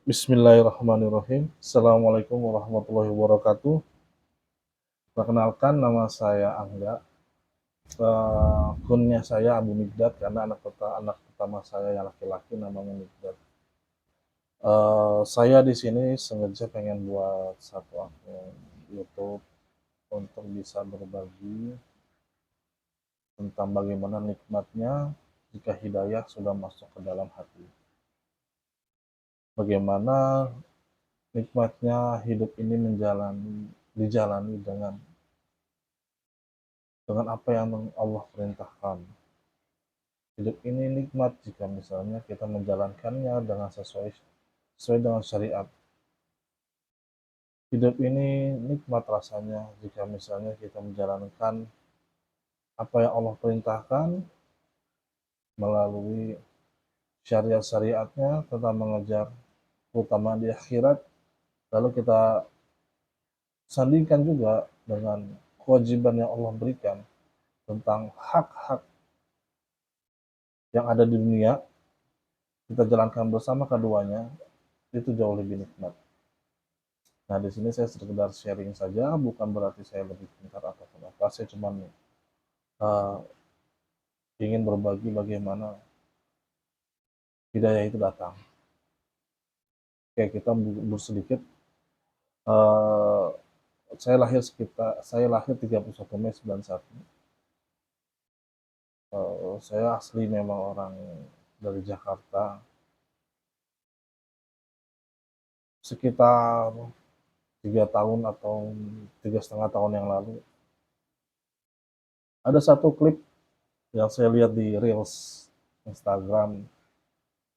Bismillahirrahmanirrahim. Assalamualaikum warahmatullahi wabarakatuh. Perkenalkan nama saya Angga. Kunyah saya Abu Migdad karena anak pertama saya yang laki-laki namanya Migdad. Saya di sini sengaja pengen buat satu akun YouTube untuk bisa berbagi tentang bagaimana nikmatnya jika hidayah sudah masuk ke dalam hati. Bagaimana nikmatnya hidup ini dijalani dengan apa yang Allah perintahkan. Hidup ini nikmat jika misalnya kita menjalankannya dengan sesuai dengan syariat. Hidup ini nikmat rasanya jika misalnya kita menjalankan apa yang Allah perintahkan melalui syariat-syariatnya tentang mengejar keutamaan di akhirat. Lalu kita sandingkan juga dengan kewajiban yang Allah berikan tentang hak-hak yang ada di dunia, kita jalankan bersama keduanya, itu jauh lebih nikmat. Nah, di sini saya sekedar sharing saja, bukan berarti saya lebih pintar ataupun apa. Saya cuma ingin berbagi bagaimana hidayah itu datang. Oke, kita bersedikit. Uh, saya lahir 31 Mei 91. Saya asli memang orang dari Jakarta. Sekitar 3 tahun atau 3,5 tahun yang lalu, ada satu klip yang saya lihat di Reels Instagram,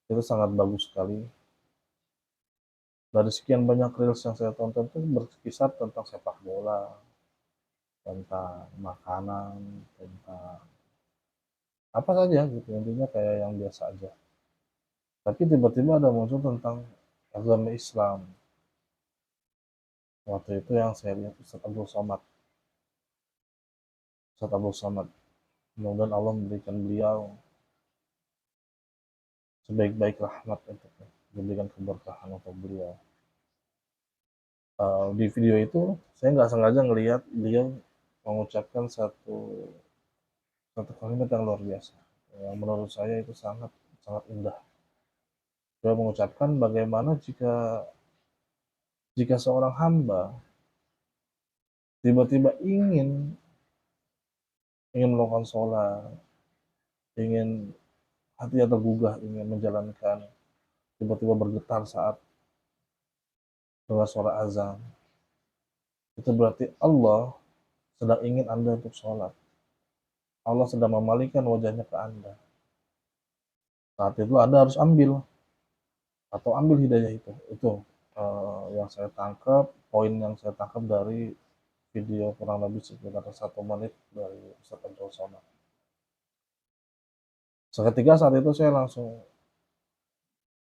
itu sangat bagus sekali. Dari sekian banyak reels yang saya tonton itu berkisar tentang sepak bola, tentang makanan, tentang apa saja gitu, intinya kayak yang biasa aja. Tapi tiba-tiba ada muncul tentang agama Islam. Waktu itu yang saya lihat Ustaz Abdul Somad. Ustaz Abdul Somad. Kemudian Allah memberikan beliau sebaik-baik rahmat untuk memberikan keberkahan untuk beliau. Di video itu saya nggak sengaja ngelihat beliau mengucapkan satu kalimat yang luar biasa. Yang menurut saya itu sangat sangat indah. Beliau mengucapkan bagaimana jika jika seorang hamba tiba-tiba ingin melakukan sholat, ingin hatinya tergugah, ingin menjalankan, tiba-tiba bergetar saat dengar suara azan. Itu berarti Allah sedang ingin Anda untuk sholat. Allah sedang memalingkan wajahnya ke Anda. Saat itu Anda harus ambil hidayah itu. Itu yang saya tangkap, poin yang saya tangkap dari video kurang lebih sekitar 1 menit dari Ustaz Abdul Somad. Seketika saat itu saya langsung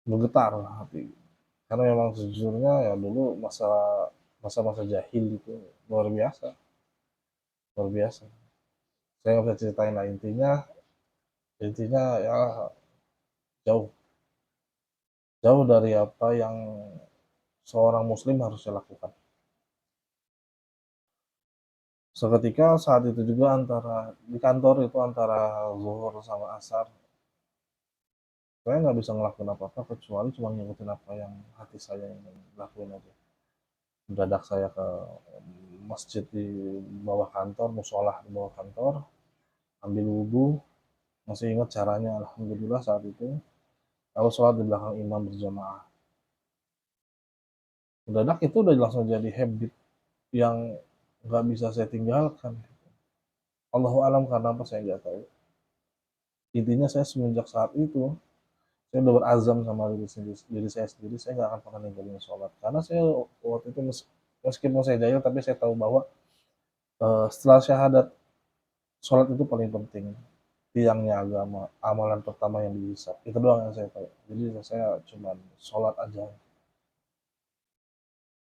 bergetar hati, karena memang sejujurnya ya dulu masa-masa jahil itu luar biasa, luar biasa. Saya nggak bisa ceritain lah, intinya ya jauh jauh dari apa yang seorang muslim harusnya lakukan. Seketika saat itu juga di kantor itu antara zuhur sama asar, saya nggak bisa ngelakuin apa-apa kecuali cuma ngikutin apa yang hati saya ingin lakuin aja. Mendadak saya ke masjid di bawah kantor, musola di bawah kantor, ambil wudhu, masih ingat caranya, alhamdulillah saat itu. Lalu sholat di belakang imam berjamaah. Mendadak itu udah langsung jadi habit yang nggak bisa saya tinggalkan. Allahu alam karena apa saya nggak tahu. Intinya saya semenjak saat itu saya udah berazam sama diri saya sendiri, saya nggak akan pernah ninggalin sholat. Karena saya waktu itu meskipun saya jahil, tapi saya tahu bahwa setelah syahadat, sholat itu paling penting. Tiangnya agama, amalan pertama yang dihisab. Itu doang yang saya tahu. Jadi saya cuma sholat aja.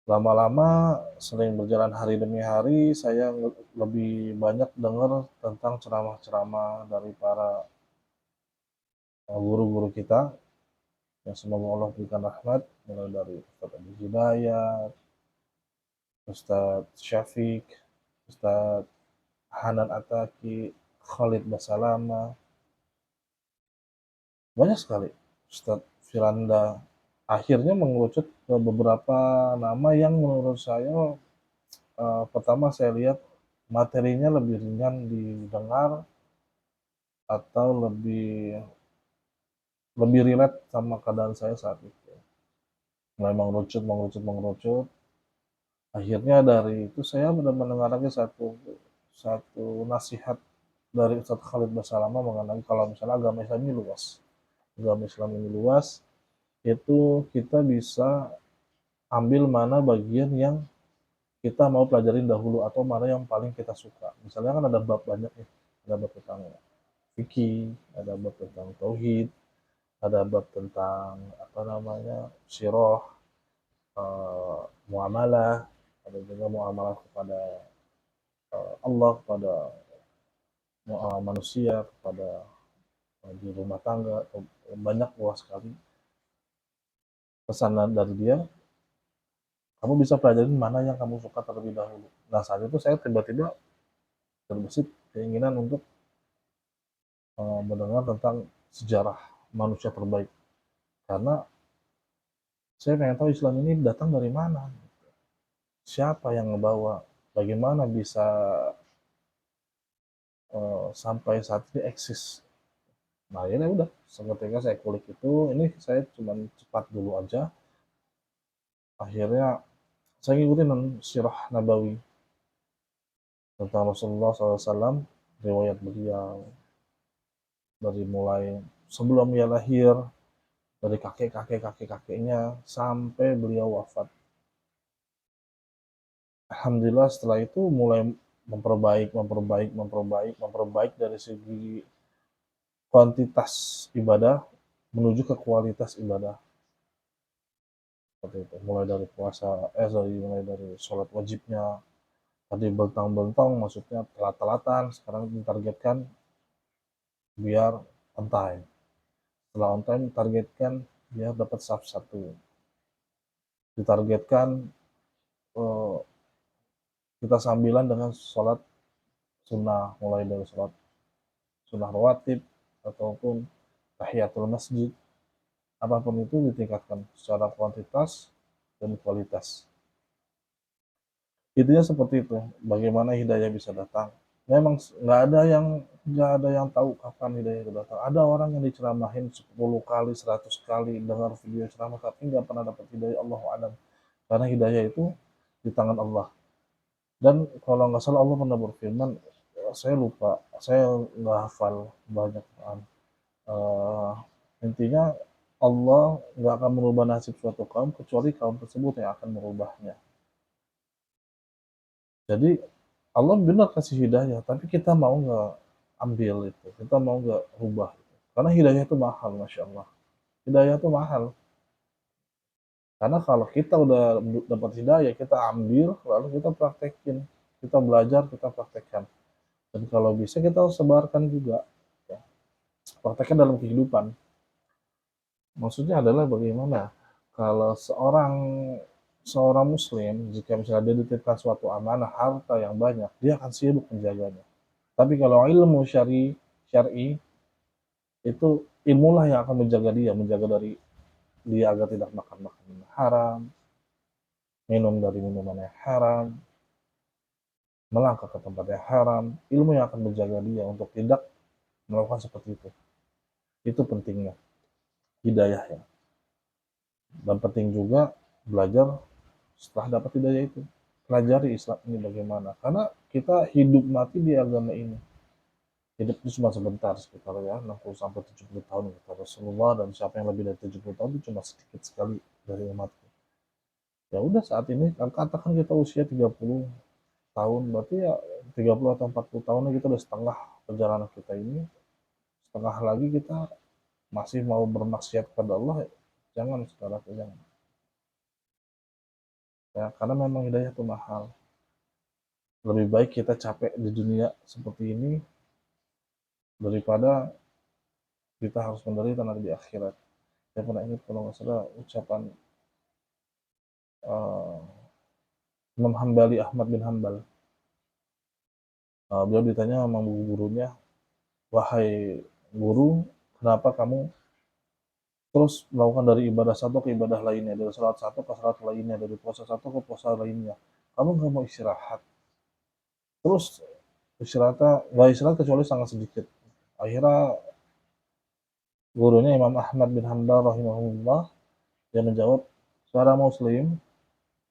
Lama-lama sering berjalan hari demi hari, saya lebih banyak dengar tentang ceramah-ceramah dari para guru-guru kita. yang semoga Allah berikan rahmat, mulai dari Ustadz Adi Hidayat, Ustadz Syafiq, Ustadz Hanan Ataki, Khalid Basalama, banyak sekali, Ustadz Firanda. Akhirnya mengerucut ke beberapa nama yang menurut saya, pertama saya lihat materinya lebih ringan didengar atau lebih lebih relate sama keadaan saya saat itu. Mulai mengerucut, akhirnya dari itu saya benar mendengar lagi satu satu nasihat dari Ustadz Khalid Basalama mengenai kalau misalnya agama Islam ini luas, itu kita bisa ambil mana bagian yang kita mau pelajarin dahulu atau mana yang paling kita suka. Misalnya kan ada bab banyak nih, ada bab tentang fikih, ada bab tentang tauhid, ada bab tentang apa namanya sirah, muamalah, ada juga muamalah kepada Allah, kepada manusia, kepada di rumah tangga, banyak luas sekali pesanan dari dia. Kamu bisa pelajarin mana yang kamu suka terlebih dahulu. Nah saat itu saya tiba-tiba terbesit keinginan untuk mendengar tentang sejarah manusia terbaik, karena saya pengen tahu Islam ini datang dari mana, siapa yang ngebawa, bagaimana bisa sampai saat ini eksis. Nah ini udah seketika saya kulik itu, ini saya cuma cepat dulu aja. Akhirnya saya ngikutin sirah Nabawi tentang Rasulullah SAW, riwayat beliau dari mulai sebelum dia lahir, dari kakeknya sampai beliau wafat. Alhamdulillah setelah itu mulai memperbaik dari segi kuantitas ibadah menuju ke kualitas ibadah. Seperti itu. Mulai dari sholat wajibnya, tadi bentang-bentang maksudnya telat-telatan, sekarang ditargetkan biar on time. Setelah on time ditargetkan biar dapat saf satu. Ditargetkan eh, kita sambilan dengan sholat sunnah, mulai dari sholat sunnah rawatib ataupun tahiyatul masjid, apapun itu ditingkatkan secara kuantitas dan kualitas. Intinya seperti itu, bagaimana hidayah bisa datang. Memang nggak ada yang tahu kapan hidayah itu datang. Ada orang yang diceramahin 10 kali, 100 kali dengar video ceramah tapi nggak pernah dapat hidayah, Allahu a'lam. Karena hidayah itu di tangan Allah. Dan kalau nggak salah Allah pernah berfirman, saya lupa, saya nggak hafal banyak. Uh, Intinya Allah nggak akan merubah nasib suatu kaum kecuali kaum tersebut yang akan merubahnya. Jadi Allah benar kasih hidayah, tapi kita mau nggak ambil itu, kita mau nggak rubah itu. Karena hidayah itu mahal, masya Allah. Hidayah itu mahal. Karena kalau kita udah dapat hidayah, kita ambil, lalu kita praktekin, kita belajar, kita praktekkan. Dan kalau bisa kita sebarkan juga, ya. Praktekkan dalam kehidupan. Maksudnya adalah bagaimana kalau seorang muslim, jika misalnya dia dititipkan suatu amanah harta yang banyak, dia akan sibuk menjaganya. Tapi kalau ilmu syar'i itu ilmulah yang akan menjaga dari dia agar tidak makan makanan haram, minum dari minuman yang haram, melangkah ke tempat yang haram. Ilmu yang akan menjaga dia untuk tidak melakukan seperti itu. Itu pentingnya hidayah ya. Dan penting juga belajar setelah dapat hidayah itu. Pelajari Islam ini bagaimana. Karena kita hidup mati di agama ini. Hidup itu cuma sebentar, sekitar ya 60 sampai 70 tahun kata Rasulullah, dan siapa yang lebih dari 70 tahun itu cuma sedikit sekali dari umatku. Ya udah saat ini katakan kita usia 30 tahun, berarti ya 30 atau 40 tahun kita udah setengah perjalanan kita ini, setengah lagi kita masih mau bermaksiat kepada Allah, ya, jangan saudara, jangan. Ya, karena memang hidayah itu mahal. Lebih baik kita capek di dunia seperti ini daripada kita harus menderita nanti di akhirat. Saya pernah ingat kalau nggak salah ucapan Imam Hambali, Ahmad bin Hambal. Beliau ditanya sama gurunya, wahai guru, kenapa kamu terus melakukan dari ibadah satu ke ibadah lainnya, dari salat satu ke salat lainnya, dari puasa satu ke puasa lainnya, kamu nggak mau istirahat? Terus istirahatnya nggak istirahat kecuali sangat sedikit. Akhirnya gurunya Imam Ahmad bin Hanbal rahimahullah, dia menjawab, seorang muslim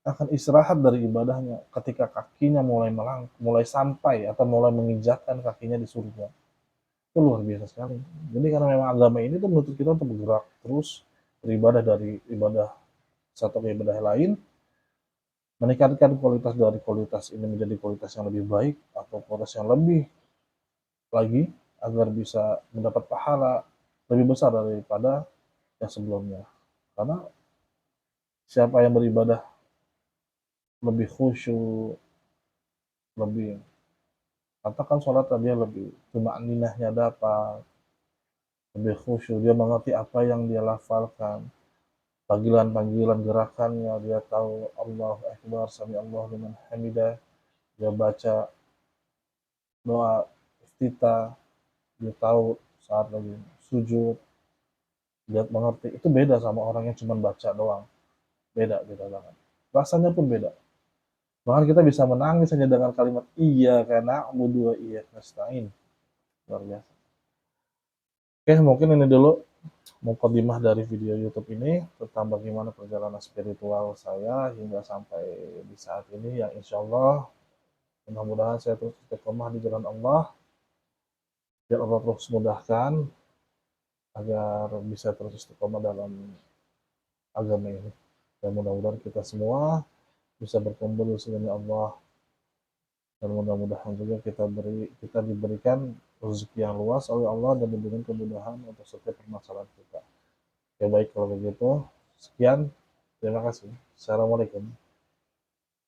akan istirahat dari ibadahnya ketika kakinya mulai sampai atau mulai menginjakkan kakinya di surga. Itu luar biasa sekali. Jadi karena memang agama ini tuh menuntut kita untuk bergerak terus beribadah dari ibadah satu ke ibadah lain, meningkatkan kualitas dari kualitas ini menjadi kualitas yang lebih baik atau kualitas yang lebih lagi agar bisa mendapat pahala lebih besar daripada yang sebelumnya. Karena siapa yang beribadah lebih khusyuk, lebih katakan sholat dia lebih cuma ninahnya dapat, lebih khusyuk, dia mengerti apa yang dia lafalkan, panggilan-panggilan gerakannya, dia tahu Allahu Akbar, Sami Allah liman hamidah, dia baca doa iftitah, dia tahu saat lagi sujud, dia mengerti. Itu beda sama orang yang cuma baca doang. Beda, beda banget. Rasanya pun beda. Bahkan kita bisa menangis hanya dengan kalimat iya karena na'budu wa iya nasta'in. Luar biasa. Oke, mungkin ini dulu mukadimah dari video YouTube ini tentang bagaimana perjalanan spiritual saya hingga sampai di saat ini yang insya Allah mudah-mudahan saya terus istiqomah di jalan Allah, biar Allah terus mudahkan agar bisa terus istiqomah dalam agama ini. Dan mudah-mudahan kita semua bisa berkumpul di sini Allah, dan mudah-mudahan juga kita diberikan rezeki yang luas oleh Allah dan diberikan kemudahan untuk setiap permasalahan kita. Ya baik kalau begitu, sekian, terima kasih. Assalamualaikum.